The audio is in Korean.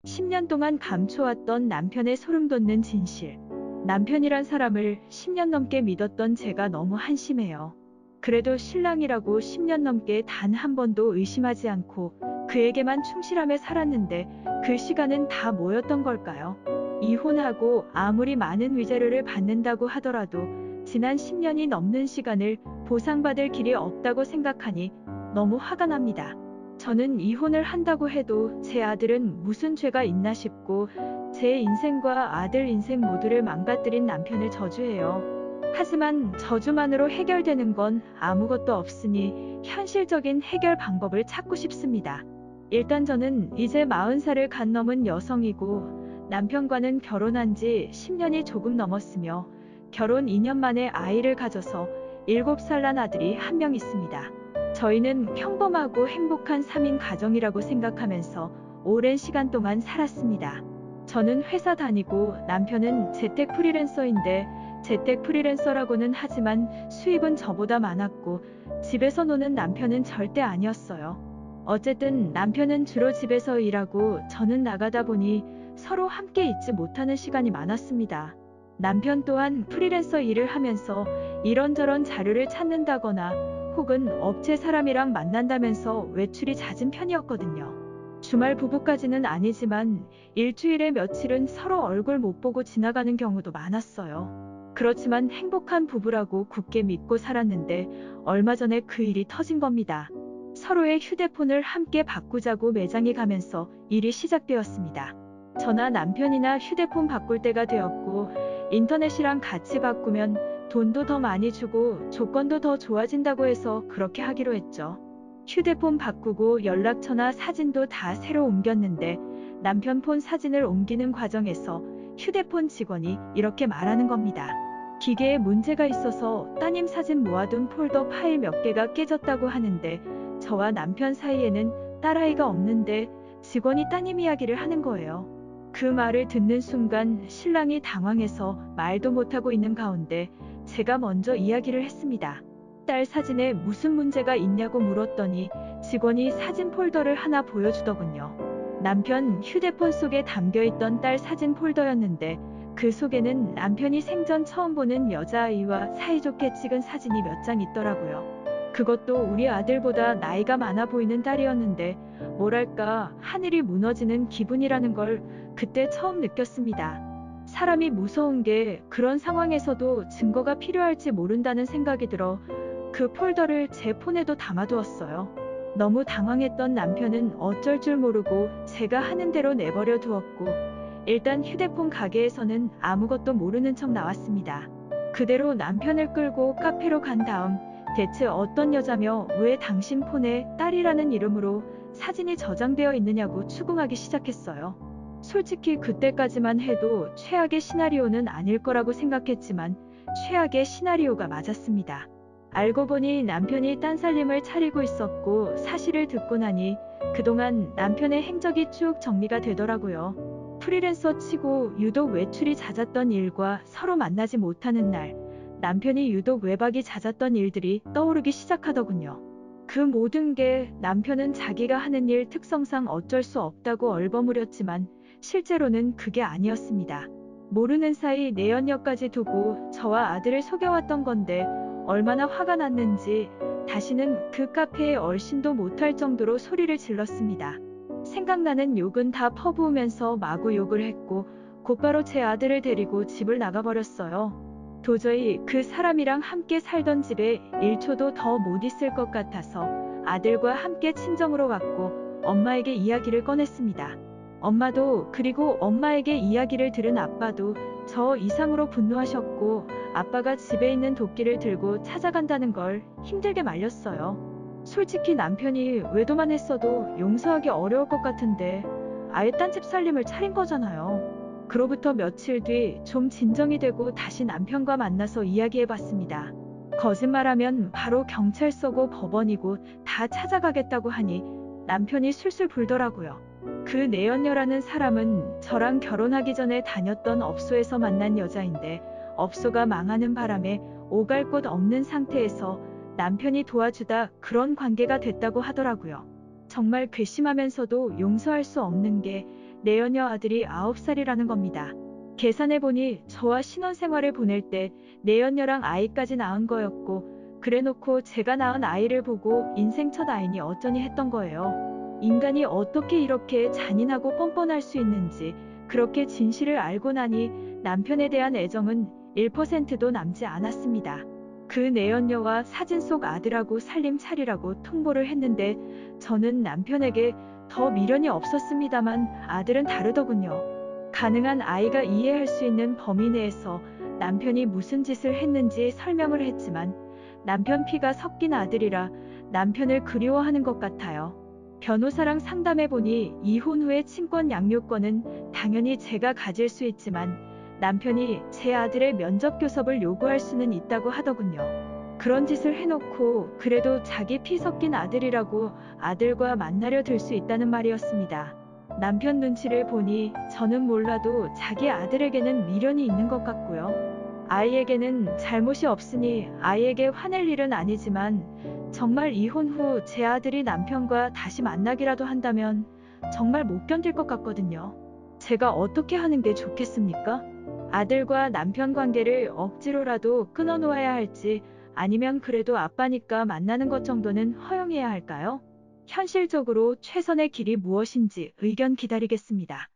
10년 동안 감춰왔던 남편의 소름 돋는 진실. 남편이란 사람을 10년 넘게 믿었던 제가 너무 한심해요. 그래도 신랑이라고 10년 넘게 단 한 번도 의심하지 않고 그에게만 충실하며 살았는데 그 시간은 다 뭐였던 걸까요? 이혼하고 아무리 많은 위자료를 받는다고 하더라도 지난 10년이 넘는 시간을 보상받을 길이 없다고 생각하니 너무 화가 납니다. 저는 이혼을 한다고 해도 제 아들은 무슨 죄가 있나 싶고 제 인생과 아들 인생 모두를 망가뜨린 남편을 저주해요. 하지만 저주만으로 해결되는 건 아무것도 없으니 현실적인 해결 방법을 찾고 싶습니다. 일단 저는 이제 40살을 간 넘은 여성이고 남편과는 결혼한 지 10년이 조금 넘었으며 결혼 2년 만에 아이를 가져서 7살 난 아들이 한 명 있습니다. 저희는 평범하고 행복한 3인 가정이라고 생각하면서 오랜 시간 동안 살았습니다. 저는 회사 다니고 남편은 재택 프리랜서인데 재택 프리랜서라고는 하지만 수입은 저보다 많았고 집에서 노는 남편은 절대 아니었어요. 어쨌든 남편은 주로 집에서 일하고 저는 나가다 보니 서로 함께 있지 못하는 시간이 많았습니다. 남편 또한 프리랜서 일을 하면서 이런저런 자료를 찾는다거나 혹은 업체 사람이랑 만난다면서 외출이 잦은 편이었거든요. 주말 부부까지는 아니지만 일주일에 며칠은 서로 얼굴 못 보고 지나가는 경우도 많았어요. 그렇지만 행복한 부부라고 굳게 믿고 살았는데 얼마 전에 그 일이 터진 겁니다. 서로의 휴대폰을 함께 바꾸자고 매장에 가면서 일이 시작되었습니다. 저나 남편이나 휴대폰 바꿀 때가 되었고 인터넷이랑 같이 바꾸면 돈도 더 많이 주고 조건도 더 좋아진다고 해서 그렇게 하기로 했죠. 휴대폰 바꾸고 연락처나 사진도 다 새로 옮겼는데 남편 폰 사진을 옮기는 과정에서 휴대폰 직원이 이렇게 말하는 겁니다. 기계에 문제가 있어서 따님 사진 모아둔 폴더 파일 몇 개가 깨졌다고 하는데 저와 남편 사이에는 딸아이가 없는데 직원이 따님 이야기를 하는 거예요. 그 말을 듣는 순간 신랑이 당황해서 말도 못하고 있는 가운데 제가 먼저 이야기를 했습니다. 딸 사진에 무슨 문제가 있냐고 물었더니 직원이 사진 폴더를 하나 보여주더군요. 남편 휴대폰 속에 담겨있던 딸 사진 폴더였는데 그 속에는 남편이 생전 처음 보는 여자아이와 사이좋게 찍은 사진이 몇 장 있더라고요. 그것도 우리 아들보다 나이가 많아 보이는 딸이었는데 뭐랄까 하늘이 무너지는 기분이라는 걸 그때 처음 느꼈습니다. 사람이 무서운 게 그런 상황에서도 증거가 필요할지 모른다는 생각이 들어 그 폴더를 제 폰에도 담아두었어요. 너무 당황했던 남편은 어쩔 줄 모르고 제가 하는 대로 내버려 두었고 일단 휴대폰 가게에서는 아무것도 모르는 척 나왔습니다. 그대로 남편을 끌고 카페로 간 다음 대체 어떤 여자며 왜 당신 폰에 딸이라는 이름으로 사진이 저장되어 있느냐고 추궁하기 시작했어요. 솔직히 그때까지만 해도 최악의 시나리오는 아닐 거라고 생각했지만 최악의 시나리오가 맞았습니다. 알고 보니 남편이 딴살림을 차리고 있었고 사실을 듣고 나니 그동안 남편의 행적이 쭉 정리가 되더라고요. 프리랜서 치고 유독 외출이 잦았던 일과 서로 만나지 못하는 날, 남편이 유독 외박이 잦았던 일들이 떠오르기 시작하더군요. 그 모든 게 남편은 자기가 하는 일 특성상 어쩔 수 없다고 얼버무렸지만 실제로는 그게 아니었습니다. 모르는 사이 내연녀까지 두고 저와 아들을 속여왔던 건데 얼마나 화가 났는지 다시는 그 카페에 얼씬도 못할 정도로 소리를 질렀습니다. 생각나는 욕은 다 퍼부으면서 마구 욕을 했고 곧바로 제 아들을 데리고 집을 나가버렸어요. 도저히 그 사람이랑 함께 살던 집에 1초도 더 못 있을 것 같아서 아들과 함께 친정으로 왔고 엄마에게 이야기를 꺼냈습니다. 엄마도 그리고 엄마에게 이야기를 들은 아빠도 저 이상으로 분노하셨고 아빠가 집에 있는 도끼를 들고 찾아간다는 걸 힘들게 말렸어요. 솔직히 남편이 외도만 했어도 용서하기 어려울 것 같은데 아예 딴 집 살림을 차린 거잖아요. 그로부터 며칠 뒤 좀 진정이 되고 다시 남편과 만나서 이야기해봤습니다. 거짓말하면 바로 경찰서고 법원이고 다 찾아가겠다고 하니 남편이 술술 불더라고요. 그 내연녀라는 사람은 저랑 결혼하기 전에 다녔던 업소에서 만난 여자인데 업소가 망하는 바람에 오갈 곳 없는 상태에서 남편이 도와주다 그런 관계가 됐다고 하더라고요. 정말 괘씸하면서도 용서할 수 없는 게 내연녀 아들이 9살이라는 겁니다. 계산해보니 저와 신혼생활을 보낼 때 내연녀랑 아이까지 낳은 거였고, 그래놓고 제가 낳은 아이를 보고 인생 첫 아이니 어쩌니 했던 거예요. 인간이 어떻게 이렇게 잔인하고 뻔뻔할 수 있는지, 그렇게 진실을 알고 나니 남편에 대한 애정은 1%도 남지 않았습니다. 그 내연녀와 사진 속 아들하고 살림 차리라고 통보를 했는데, 저는 남편에게 더 미련이 없었습니다만 아들은 다르더군요. 가능한 아이가 이해할 수 있는 범위 내에서 남편이 무슨 짓을 했는지 설명을 했지만, 남편 피가 섞인 아들이라 남편을 그리워하는 것 같아요. 변호사랑 상담해보니 이혼 후에 친권 양육권은 당연히 제가 가질 수 있지만 남편이 제 아들의 면접 교섭을 요구할 수는 있다고 하더군요. 그런 짓을 해놓고 그래도 자기 피 섞인 아들이라고 아들과 만나려 들 수 있다는 말이었습니다. 남편 눈치를 보니 저는 몰라도 자기 아들에게는 미련이 있는 것 같고요. 아이에게는 잘못이 없으니 아이에게 화낼 일은 아니지만, 정말 이혼 후 제 아들이 남편과 다시 만나기라도 한다면 정말 못 견딜 것 같거든요. 제가 어떻게 하는 게 좋겠습니까? 아들과 남편 관계를 억지로라도 끊어놓아야 할지, 아니면 그래도 아빠니까 만나는 것 정도는 허용해야 할까요? 현실적으로 최선의 길이 무엇인지 의견 기다리겠습니다.